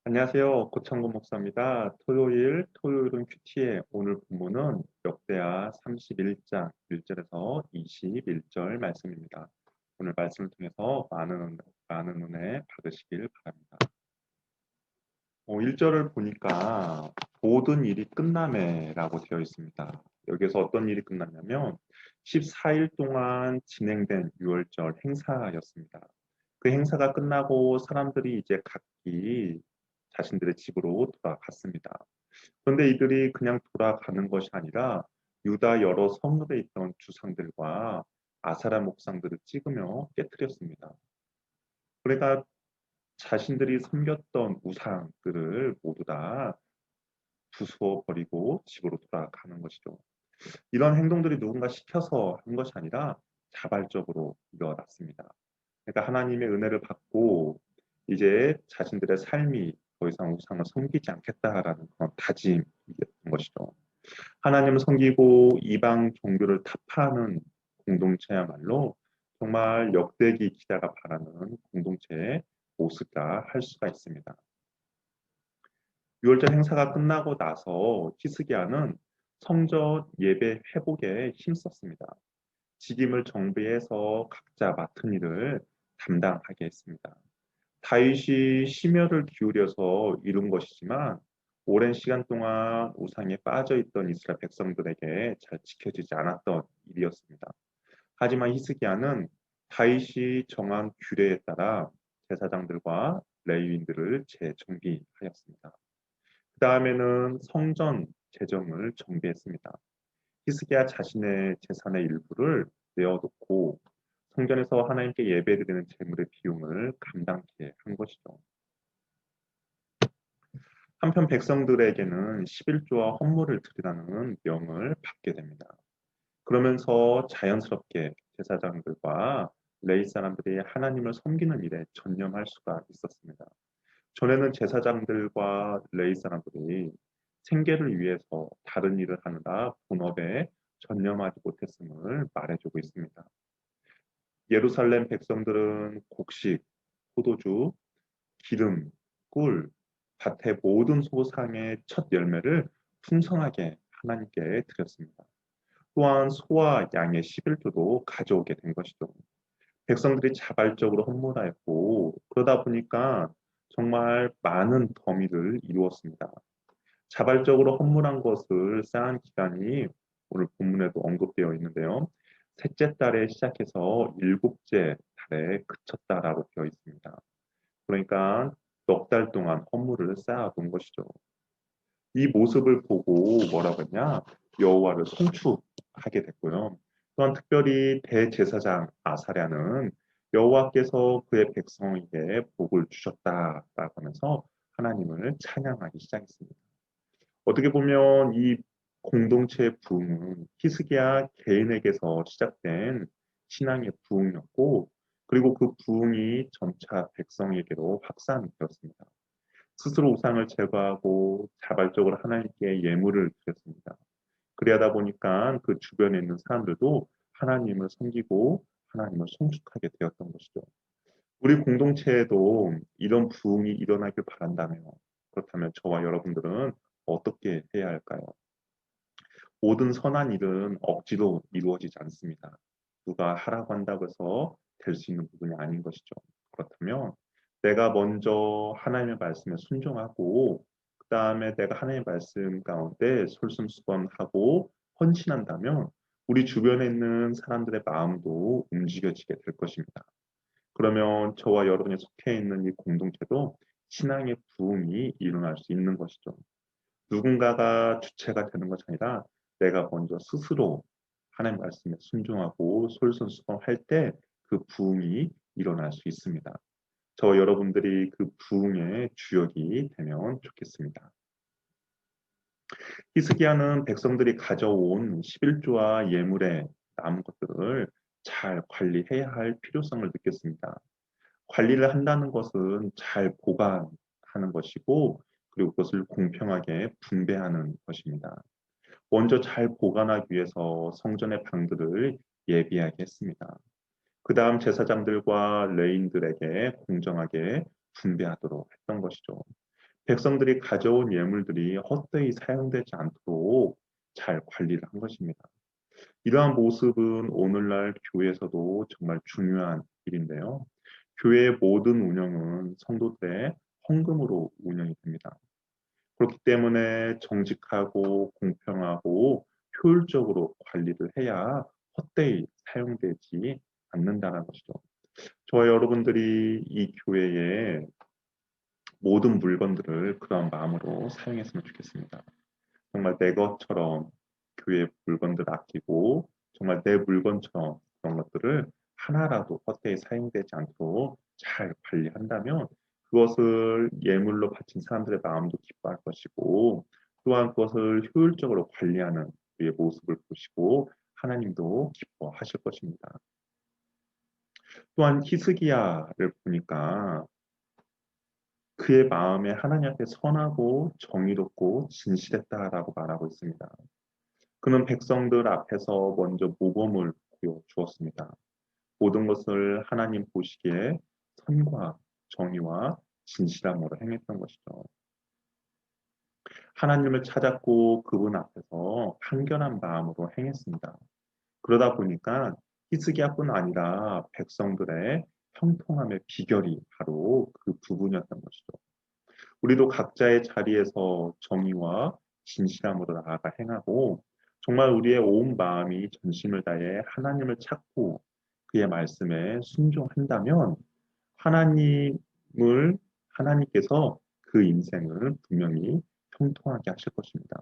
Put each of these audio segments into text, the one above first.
안녕하세요. 고창곤 목사입니다. 토요일은 큐티의 오늘 본문은 역대하 31장 1절에서 21절 말씀입니다. 오늘 말씀을 통해서 많은 은혜 받으시길 바랍니다. 1절을 보니까 모든 일이 끝나매라고 되어 있습니다. 여기서 어떤 일이 끝났냐면 14일 동안 진행된 유월절 행사였습니다. 그 행사가 끝나고 사람들이 이제 각기 자신들의 집으로 돌아갔습니다. 그런데 이들이 그냥 돌아가는 것이 아니라 유다 여러 성읍에 있던 주상들과 아사라 목상들을 찍으며 깨뜨렸습니다. 그러니까 자신들이 섬겼던 우상들을 모두 다 부수어 버리고 집으로 돌아가는 것이죠. 이런 행동들이 누군가 시켜서 한 것이 아니라 자발적으로 일어났습니다. 그러니까 하나님의 은혜를 받고 이제 자신들의 삶이 더 이상 우상을 섬기지 않겠다라는 그런 다짐이었던 것이죠. 하나님을 섬기고 이방 종교를 타파하는 공동체야말로 정말 역대기 기자가 바라는 공동체의 모습이라 할 수가 있습니다. 유월절 행사가 끝나고 나서 히스기야는 성전 예배 회복에 힘썼습니다. 직임을 정비해서 각자 맡은 일을 담당하게 했습니다. 다윗이 심혈을 기울여서 이룬 것이지만 오랜 시간 동안 우상에 빠져 있던 이스라엘 백성들에게 잘 지켜지지 않았던 일이었습니다. 하지만 히스기야는 다윗이 정한 규례에 따라 제사장들과 레위인들을 재정비하였습니다. 그 다음에는 성전 재정을 정비했습니다. 히스기야 자신의 재산의 일부를 내어놓고 성전에서 하나님께 예배드리는 제물의 비용을 감당케 한 것이죠. 한편 백성들에게는 11조와 헌물을 드리라는 명을 받게 됩니다. 그러면서 자연스럽게 제사장들과 레위 사람들이 하나님을 섬기는 일에 전념할 수가 있었습니다. 전에는 제사장들과 레위 사람들이 생계를 위해서 다른 일을 하느라 본업에 전념하지 못했음을 말해주고 있습니다. 예루살렘 백성들은 곡식, 포도주, 기름, 꿀, 밭의 모든 소상의 첫 열매를 풍성하게 하나님께 드렸습니다. 또한 소와 양의 11조도 가져오게 된 것이죠. 백성들이 자발적으로 헌물하였고 그러다 보니까 정말 많은 더미를 이루었습니다. 자발적으로 헌물한 것을 쌓은 기간이 오늘 본문에도 언급되어 있는데요. 셋째 달에 시작해서 일곱째 달에 그쳤다라고 되어 있습니다. 그러니까 넉 달 동안 헌물을 쌓아둔 것이죠. 이 모습을 보고 뭐라고 했냐? 여호와를 송축하게 됐고요. 또한 특별히 대제사장 아사랴는 여호와께서 그의 백성에게 복을 주셨다라고 하면서 하나님을 찬양하기 시작했습니다. 어떻게 보면 이 공동체의 부흥은 히스기야 개인에게서 시작된 신앙의 부흥이었고, 그리고 그 부흥이 점차 백성에게로 확산되었습니다. 스스로 우상을 제거하고 자발적으로 하나님께 예물을 드렸습니다. 그리하다 보니까 그 주변에 있는 사람들도 하나님을 섬기고 하나님을 송축하게 되었던 것이죠. 우리 공동체에도 이런 부흥이 일어나길 바란다면, 그렇다면 저와 여러분들은 어떻게 해야 할까요? 모든 선한 일은 억지로 이루어지지 않습니다. 누가 하라고 한다고 해서 될 수 있는 부분이 아닌 것이죠. 그렇다면 내가 먼저 하나님의 말씀에 순종하고 그 다음에 내가 하나님의 말씀 가운데 솔선수범하고 헌신한다면 우리 주변에 있는 사람들의 마음도 움직여지게 될 것입니다. 그러면 저와 여러분이 속해 있는 이 공동체도 신앙의 부흥이 일어날 수 있는 것이죠. 누군가가 주체가 되는 것이 아니라 내가 먼저 스스로 하나님 말씀에 순종하고 솔선수범할 때 그 부흥이 일어날 수 있습니다. 저와 여러분들이 그 부흥의 주역이 되면 좋겠습니다. 히스기야는 백성들이 가져온 11조와 예물에 남은 것들을 잘 관리해야 할 필요성을 느꼈습니다. 관리를 한다는 것은 잘 보관하는 것이고, 그리고 그것을 공평하게 분배하는 것입니다. 먼저 잘 보관하기 위해서 성전의 방들을 예비하게 했습니다. 그 다음 제사장들과 레인들에게 공정하게 분배하도록 했던 것이죠. 백성들이 가져온 예물들이 헛되이 사용되지 않도록 잘 관리를 한 것입니다. 이러한 모습은 오늘날 교회에서도 정말 중요한 일인데요. 교회의 모든 운영은 성도들의 헌금으로 운영이 됩니다. 그렇기 때문에 정직하고 공평하고 효율적으로 관리를 해야 헛되이 사용되지 않는다는 것이죠. 저와 여러분들이 이 교회의 모든 물건들을 그런 마음으로 사용했으면 좋겠습니다. 정말 내 것처럼 교회 물건들 아끼고 정말 내 물건처럼 그런 것들을 하나라도 헛되이 사용되지 않도록 잘 관리한다면 그것을 예물로 바친 사람들의 마음도 기뻐할 것이고 또한 그것을 효율적으로 관리하는 우리의 모습을 보시고 하나님도 기뻐하실 것입니다. 또한 히스기야를 보니까 그의 마음에 하나님 앞에 선하고 정의롭고 진실했다라고 말하고 있습니다. 그는 백성들 앞에서 먼저 모범을 보여주었습니다. 모든 것을 하나님 보시기에 선과 정의와 진실함으로 행했던 것이죠. 하나님을 찾았고 그분 앞에서 한결한 마음으로 행했습니다. 그러다 보니까 히스기야뿐 아니라 백성들의 형통함의 비결이 바로 그 부분이었던 것이죠. 우리도 각자의 자리에서 정의와 진실함으로 나아가 행하고 정말 우리의 온 마음이 전심을 다해 하나님을 찾고 그의 말씀에 순종한다면 하나님을 하나님께서 그 인생을 분명히 형통하게 하실 것입니다.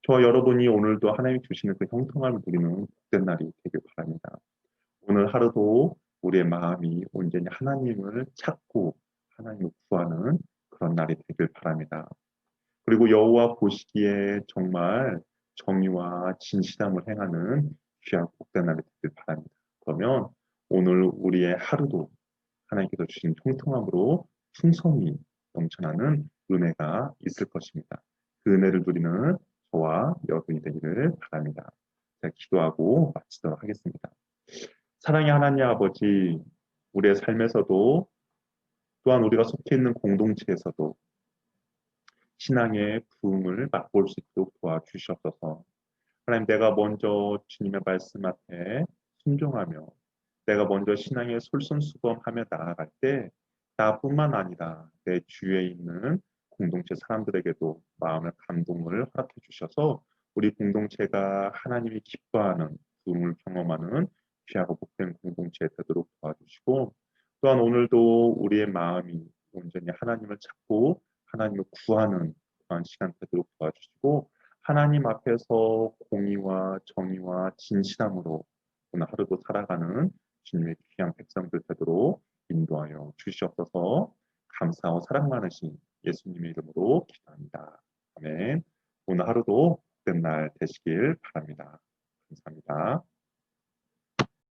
저와 여러분이 오늘도 하나님이 주시는 그 형통함을 누리는 복된 날이 되길 바랍니다. 오늘 하루도 우리의 마음이 온전히 하나님을 찾고 하나님을 구하는 그런 날이 되길 바랍니다. 그리고 여호와 보시기에 정말 정의와 진실함을 행하는 귀한 복된 날이 되길 바랍니다. 그러면 오늘 우리의 하루도 하나님께서 주신 통통함으로 풍성히 넘쳐나는 은혜가 있을 것입니다. 그 은혜를 누리는 저와 여러분이 되기를 바랍니다. 제가 기도하고 마치도록 하겠습니다. 사랑의 하나님 아버지, 우리의 삶에서도 또한 우리가 속해 있는 공동체에서도 신앙의 부흥을 맛볼 수 있도록 도와주시옵소서. 하나님, 내가 먼저 주님의 말씀 앞에 순종하며 내가 먼저 신앙의 솔선수범하며 나아갈 때 나뿐만 아니라 내 주위에 있는 공동체 사람들에게도 마음의 감동을 허락해 주셔서 우리 공동체가 하나님이 기뻐하는 부흥을 경험하는 귀하고 복된 공동체 되도록 도와주시고 또한 오늘도 우리의 마음이 온전히 하나님을 찾고 하나님을 구하는 그런 시간 되도록 도와주시고 하나님 앞에서 공의와 정의와 진실함으로 오늘 하루도 살아가는 주님의 귀한 백성들 되도록 인도하여 주시옵소서. 감사하고 사랑 많으신 예수님의 이름으로 기도합니다. 아멘. 오늘 하루도 복된 날 되시길 바랍니다. 감사합니다.